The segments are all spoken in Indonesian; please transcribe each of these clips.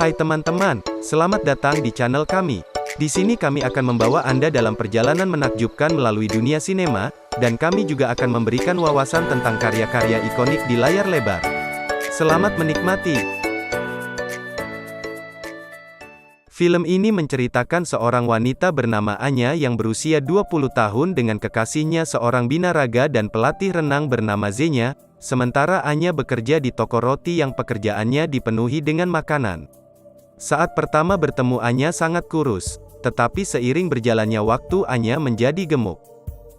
Hai teman-teman, selamat datang di channel kami. Di sini kami akan membawa Anda dalam perjalanan menakjubkan melalui dunia sinema, dan kami juga akan memberikan wawasan tentang karya-karya ikonik di layar lebar. Selamat menikmati. Film ini menceritakan seorang wanita bernama Anya yang berusia 20 tahun dengan kekasihnya seorang binaraga dan pelatih renang bernama Zenya, sementara Anya bekerja di toko roti yang pekerjaannya dipenuhi dengan makanan. Saat pertama bertemu Anya sangat kurus, tetapi seiring berjalannya waktu Anya menjadi gemuk.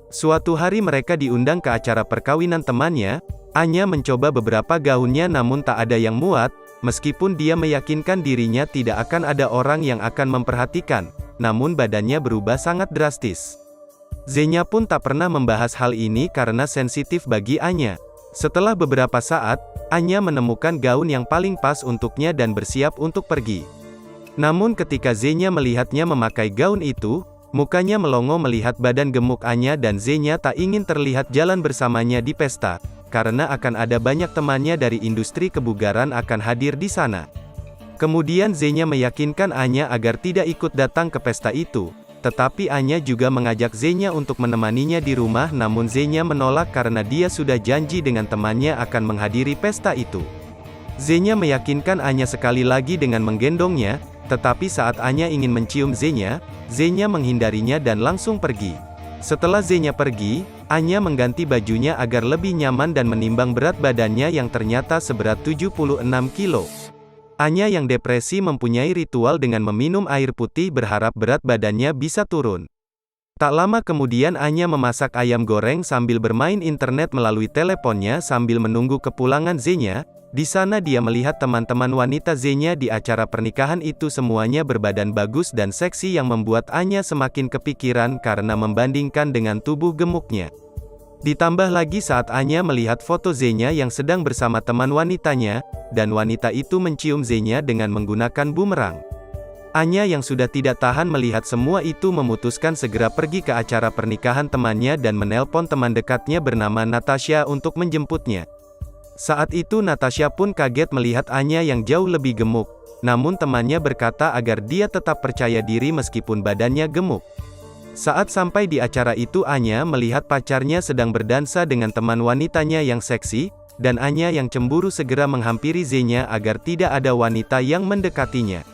Suatu hari mereka diundang ke acara perkawinan temannya. Anya mencoba beberapa gaunnya namun tak ada yang muat, meskipun dia meyakinkan dirinya tidak akan ada orang yang akan memperhatikan, namun badannya berubah sangat drastis. Zenya pun tak pernah membahas hal ini karena sensitif bagi Anya. Setelah beberapa saat, Anya menemukan gaun yang paling pas untuknya dan bersiap untuk pergi. Namun ketika Zenya melihatnya memakai gaun itu, mukanya melongo melihat badan gemuk Anya dan Zenya tak ingin terlihat jalan bersamanya di pesta, karena akan ada banyak temannya dari industri kebugaran akan hadir di sana. Kemudian Zenya meyakinkan Anya agar tidak ikut datang ke pesta itu, tetapi Anya juga mengajak Zenya untuk menemaninya di rumah namun Zenya menolak karena dia sudah janji dengan temannya akan menghadiri pesta itu. Zenya meyakinkan Anya sekali lagi dengan menggendongnya, tetapi saat Anya ingin mencium Zenya, Zenya menghindarinya dan langsung pergi. Setelah Zenya pergi, Anya mengganti bajunya agar lebih nyaman dan menimbang berat badannya yang ternyata seberat 76 kilo. Anya yang depresi mempunyai ritual dengan meminum air putih berharap berat badannya bisa turun. Tak lama kemudian Anya memasak ayam goreng sambil bermain internet melalui teleponnya sambil menunggu kepulangan Zenya. Di sana dia melihat teman-teman wanita Zenya di acara pernikahan itu semuanya berbadan bagus dan seksi yang membuat Anya semakin kepikiran karena membandingkan dengan tubuh gemuknya. Ditambah lagi saat Anya melihat foto Zenya yang sedang bersama teman wanitanya, dan wanita itu mencium Zenya dengan menggunakan bumerang. Anya yang sudah tidak tahan melihat semua itu memutuskan segera pergi ke acara pernikahan temannya dan menelpon teman dekatnya bernama Natasha untuk menjemputnya. Saat itu Natasha pun kaget melihat Anya yang jauh lebih gemuk, namun temannya berkata agar dia tetap percaya diri meskipun badannya gemuk. Saat sampai di acara itu Anya melihat pacarnya sedang berdansa dengan teman wanitanya yang seksi, dan Anya yang cemburu segera menghampiri Zenya agar tidak ada wanita yang mendekatinya.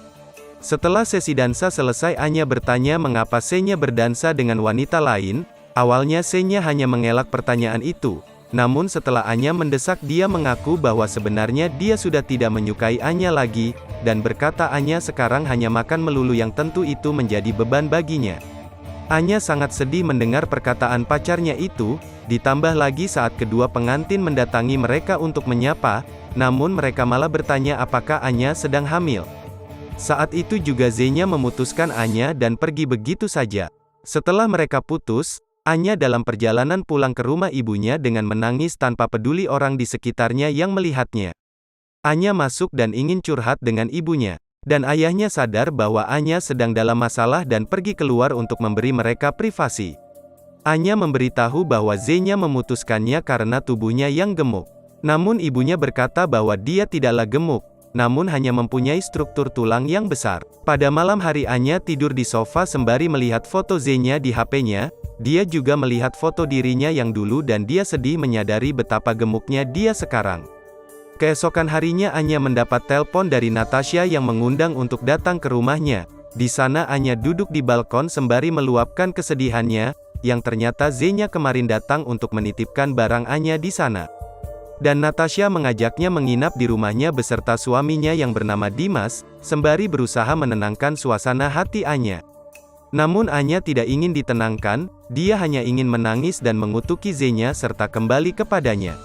Setelah sesi dansa selesai Anya bertanya mengapa Zenya berdansa dengan wanita lain. Awalnya Zenya hanya mengelak pertanyaan itu, namun setelah Anya mendesak dia mengaku bahwa sebenarnya dia sudah tidak menyukai Anya lagi, dan berkata Anya sekarang hanya makan melulu yang tentu itu menjadi beban baginya. Anya sangat sedih mendengar perkataan pacarnya itu, ditambah lagi saat kedua pengantin mendatangi mereka untuk menyapa, namun mereka malah bertanya apakah Anya sedang hamil. Saat itu juga Zenya memutuskan Anya dan pergi begitu saja. Setelah mereka putus, Anya dalam perjalanan pulang ke rumah ibunya dengan menangis tanpa peduli orang di sekitarnya yang melihatnya. Anya masuk dan ingin curhat dengan ibunya. Dan ayahnya sadar bahwa Anya sedang dalam masalah dan pergi keluar untuk memberi mereka privasi. Anya memberitahu bahwa Zenya memutuskannya karena tubuhnya yang gemuk. Namun ibunya berkata bahwa dia tidaklah gemuk, namun hanya mempunyai struktur tulang yang besar. Pada malam hari Anya tidur di sofa sembari melihat foto Zenya di HP-nya, dia juga melihat foto dirinya yang dulu dan dia sedih menyadari betapa gemuknya dia sekarang. Keesokan harinya Anya mendapat telepon dari Natasha yang mengundang untuk datang ke rumahnya. Di sana Anya duduk di balkon sembari meluapkan kesedihannya, yang ternyata Zenya kemarin datang untuk menitipkan barang Anya di sana. Dan Natasha mengajaknya menginap di rumahnya beserta suaminya yang bernama Dimas, sembari berusaha menenangkan suasana hati Anya. Namun Anya tidak ingin ditenangkan, dia hanya ingin menangis dan mengutuki Zenya serta kembali kepadanya.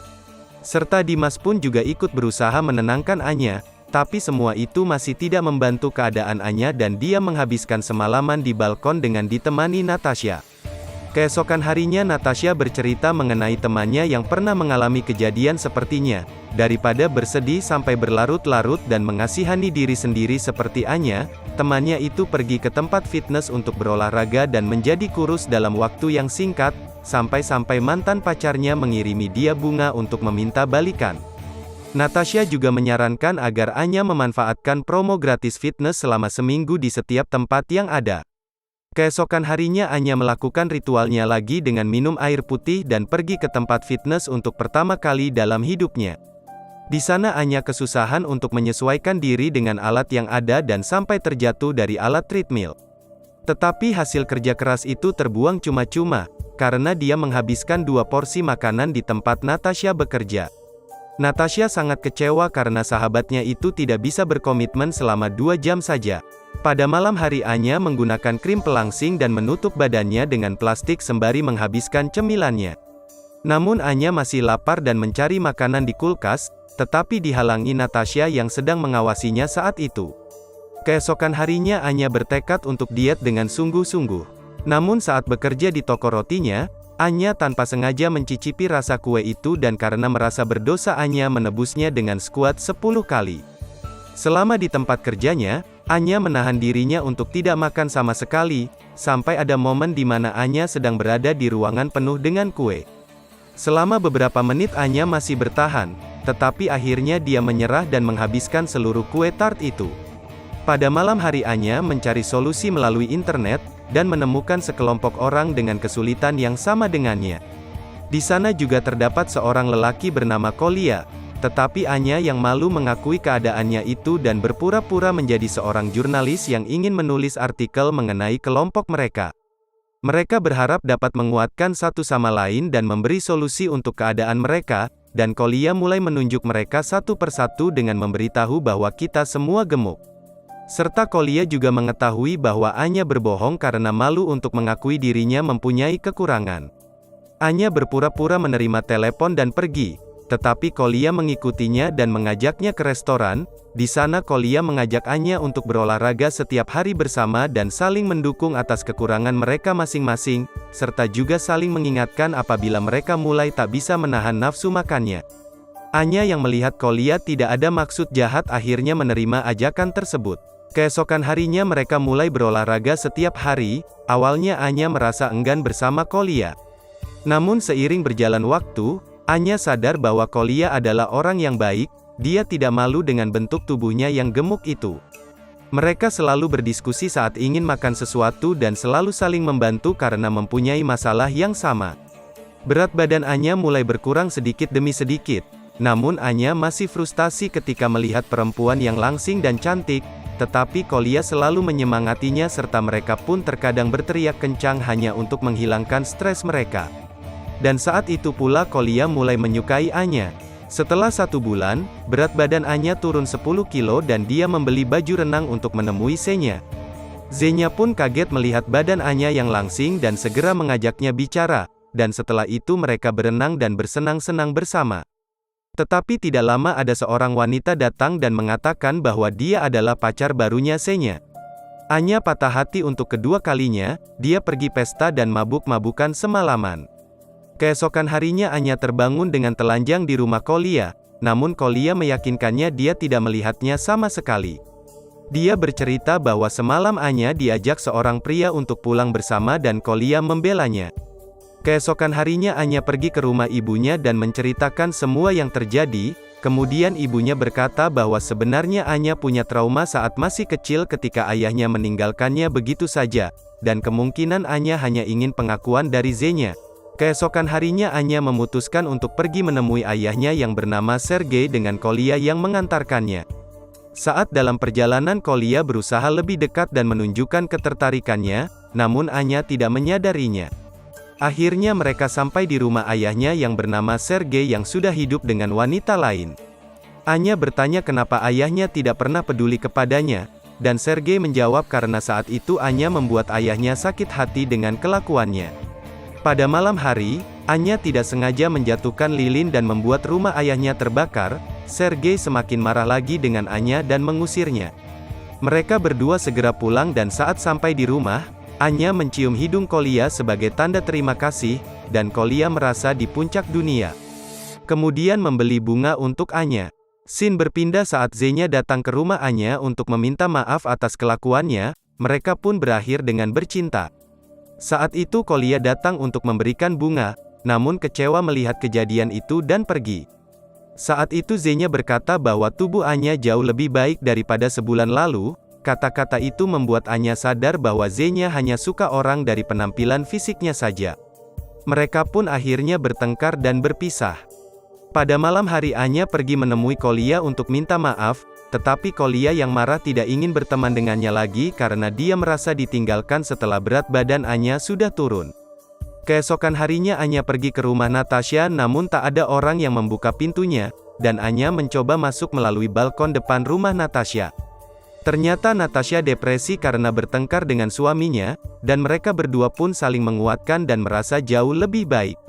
Serta Dimas pun juga ikut berusaha menenangkan Anya, tapi semua itu masih tidak membantu keadaan Anya dan dia menghabiskan semalaman di balkon dengan ditemani Natasha. Keesokan harinya Natasha bercerita mengenai temannya yang pernah mengalami kejadian sepertinya. Daripada bersedih sampai berlarut-larut dan mengasihani diri sendiri seperti Anya, temannya itu pergi ke tempat fitness untuk berolahraga dan menjadi kurus dalam waktu yang singkat, sampai-sampai mantan pacarnya mengirimi dia bunga untuk meminta balikan. Natasha juga menyarankan agar Anya memanfaatkan promo gratis fitness selama seminggu di setiap tempat yang ada. Keesokan harinya Anya melakukan ritualnya lagi dengan minum air putih dan pergi ke tempat fitness untuk pertama kali dalam hidupnya. Di sana Anya kesusahan untuk menyesuaikan diri dengan alat yang ada dan sampai terjatuh dari alat treadmill. Tetapi hasil kerja keras itu terbuang cuma-cuma, karena dia menghabiskan 2 porsi makanan di tempat Natasha bekerja. Natasha sangat kecewa karena sahabatnya itu tidak bisa berkomitmen selama 2 jam saja. Pada malam hari Anya menggunakan krim pelangsing dan menutup badannya dengan plastik sembari menghabiskan cemilannya. Namun Anya masih lapar dan mencari makanan di kulkas, tetapi dihalangi Natasha yang sedang mengawasinya saat itu. Keesokan harinya Anya bertekad untuk diet dengan sungguh-sungguh. Namun saat bekerja di toko rotinya, Anya tanpa sengaja mencicipi rasa kue itu dan karena merasa berdosa Anya menebusnya dengan squat 10 kali. Selama di tempat kerjanya, Anya menahan dirinya untuk tidak makan sama sekali, sampai ada momen di mana Anya sedang berada di ruangan penuh dengan kue. Selama beberapa menit Anya masih bertahan, tetapi akhirnya dia menyerah dan menghabiskan seluruh kue tart itu. Pada malam hari Anya mencari solusi melalui internet, dan menemukan sekelompok orang dengan kesulitan yang sama dengannya. Di sana juga terdapat seorang lelaki bernama Kolya, tetapi Anya yang malu mengakui keadaannya itu dan berpura-pura menjadi seorang jurnalis yang ingin menulis artikel mengenai kelompok mereka. Mereka berharap dapat menguatkan satu sama lain dan memberi solusi untuk keadaan mereka, dan Kolya mulai menunjuk mereka satu persatu dengan memberitahu bahwa kita semua gemuk. Serta Kolya juga mengetahui bahwa Anya berbohong karena malu untuk mengakui dirinya mempunyai kekurangan. Anya berpura-pura menerima telepon dan pergi, tetapi Kolya mengikutinya dan mengajaknya ke restoran. Di sana Kolya mengajak Anya untuk berolahraga setiap hari bersama dan saling mendukung atas kekurangan mereka masing-masing, serta juga saling mengingatkan apabila mereka mulai tak bisa menahan nafsu makannya. Anya yang melihat Kolya tidak ada maksud jahat akhirnya menerima ajakan tersebut. Keesokan harinya mereka mulai berolahraga setiap hari. Awalnya Anya merasa enggan bersama Kolya. Namun seiring berjalan waktu, Anya sadar bahwa Kolya adalah orang yang baik, dia tidak malu dengan bentuk tubuhnya yang gemuk itu. Mereka selalu berdiskusi saat ingin makan sesuatu dan selalu saling membantu karena mempunyai masalah yang sama. Berat badan Anya mulai berkurang sedikit demi sedikit. Namun Anya masih frustasi ketika melihat perempuan yang langsing dan cantik, tetapi Kolya selalu menyemangatinya serta mereka pun terkadang berteriak kencang hanya untuk menghilangkan stres mereka. Dan saat itu pula Kolya mulai menyukai Anya. Setelah 1 bulan, berat badan Anya turun 10 kilo dan dia membeli baju renang untuk menemui Zenya. Zenya pun kaget melihat badan Anya yang langsing dan segera mengajaknya bicara, dan setelah itu mereka berenang dan bersenang-senang bersama. Tetapi tidak lama ada seorang wanita datang dan mengatakan bahwa dia adalah pacar barunya Zenya. Anya patah hati untuk kedua kalinya, dia pergi pesta dan mabuk-mabukan semalaman. Keesokan harinya Anya terbangun dengan telanjang di rumah Kolya, namun Kolya meyakinkannya dia tidak melihatnya sama sekali. Dia bercerita bahwa semalam Anya diajak seorang pria untuk pulang bersama dan Kolya membelanya. Keesokan harinya Anya pergi ke rumah ibunya dan menceritakan semua yang terjadi. Kemudian ibunya berkata bahwa sebenarnya Anya punya trauma saat masih kecil ketika ayahnya meninggalkannya begitu saja, dan kemungkinan Anya hanya ingin pengakuan dari Zenya. Keesokan harinya Anya memutuskan untuk pergi menemui ayahnya yang bernama Sergei dengan Kolya yang mengantarkannya. Saat dalam perjalanan Kolya berusaha lebih dekat dan menunjukkan ketertarikannya, namun Anya tidak menyadarinya. Akhirnya mereka sampai di rumah ayahnya yang bernama Sergei yang sudah hidup dengan wanita lain. Anya bertanya kenapa ayahnya tidak pernah peduli kepadanya, dan Sergei menjawab karena saat itu Anya membuat ayahnya sakit hati dengan kelakuannya. Pada malam hari, Anya tidak sengaja menjatuhkan lilin dan membuat rumah ayahnya terbakar. Sergei semakin marah lagi dengan Anya dan mengusirnya. Mereka berdua segera pulang dan saat sampai di rumah, Anya mencium hidung Kolya sebagai tanda terima kasih, dan Kolya merasa di puncak dunia. Kemudian membeli bunga untuk Anya. Scene berpindah saat Zenya datang ke rumah Anya untuk meminta maaf atas kelakuannya, mereka pun berakhir dengan bercinta. Saat itu Kolya datang untuk memberikan bunga, namun kecewa melihat kejadian itu dan pergi. Saat itu Zenya berkata bahwa tubuh Anya jauh lebih baik daripada sebulan lalu. Kata-kata itu membuat Anya sadar bahwa Zenya hanya suka orang dari penampilan fisiknya saja. Mereka pun akhirnya bertengkar dan berpisah. Pada malam hari Anya pergi menemui Kolya untuk minta maaf, tetapi Kolya yang marah tidak ingin berteman dengannya lagi karena dia merasa ditinggalkan setelah berat badan Anya sudah turun. Keesokan harinya Anya pergi ke rumah Natasha namun tak ada orang yang membuka pintunya, dan Anya mencoba masuk melalui balkon depan rumah Natasha. Ternyata Natasha depresi karena bertengkar dengan suaminya, dan mereka berdua pun saling menguatkan dan merasa jauh lebih baik.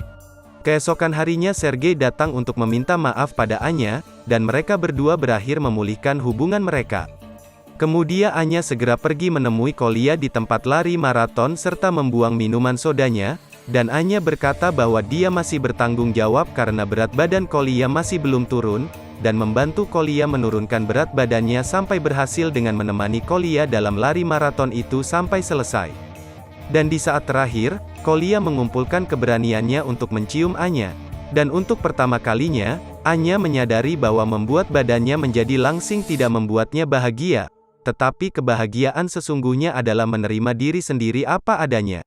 Keesokan harinya Sergei datang untuk meminta maaf pada Anya, dan mereka berdua berakhir memulihkan hubungan mereka. Kemudian Anya segera pergi menemui Kolya di tempat lari maraton serta membuang minuman sodanya, dan Anya berkata bahwa dia masih bertanggung jawab karena berat badan Kolya masih belum turun, dan membantu Kolya menurunkan berat badannya sampai berhasil dengan menemani Kolya dalam lari maraton itu sampai selesai. Dan di saat terakhir, Kolya mengumpulkan keberaniannya untuk mencium Anya. Dan untuk pertama kalinya, Anya menyadari bahwa membuat badannya menjadi langsing tidak membuatnya bahagia, tetapi kebahagiaan sesungguhnya adalah menerima diri sendiri apa adanya.